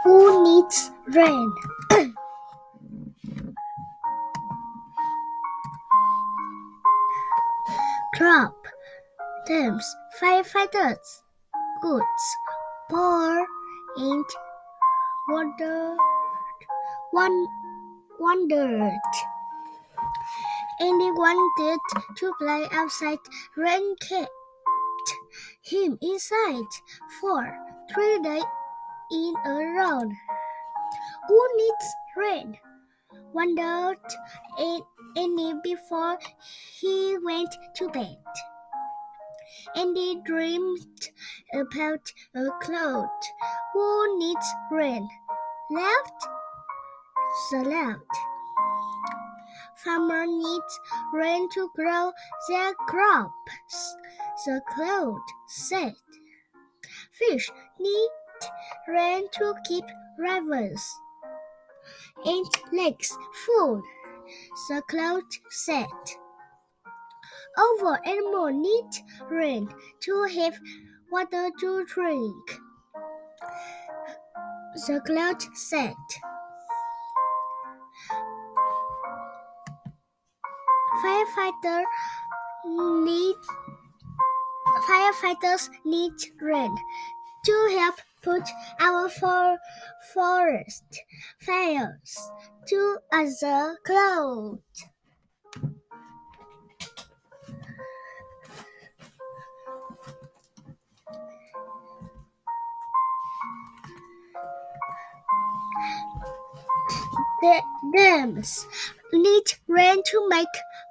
Who needs rain? Crop, dams, firefighters, goods, poor, and wonder, wondered. Anyone wanted to play outside. Rain kept him inside for 3 days in a row. Who needs rain? Wondered Andy before he went to bed. Andy dreamed about a cloud. Who needs rain? Laughed so loud. Farmer needs rain to grow their crops, the cloud said. Fish need rain to keep rivers and lakes full, the cloud said. All animals need rain to have water to drink, the cloud said. Firefighters need rain to help put our forest fires to the cloud. The dams need rain to make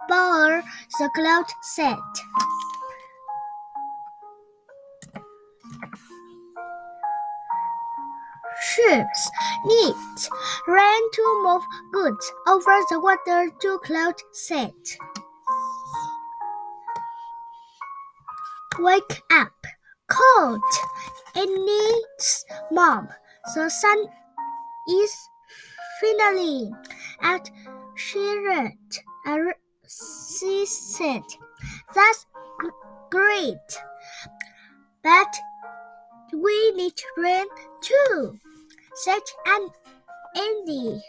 power, the cloud said. Ships need rain to move goods over the water, the cloud said. Wake up, cold, and needs mom. The sun is finally out, she said. That's great, but we need rain too, said Andy.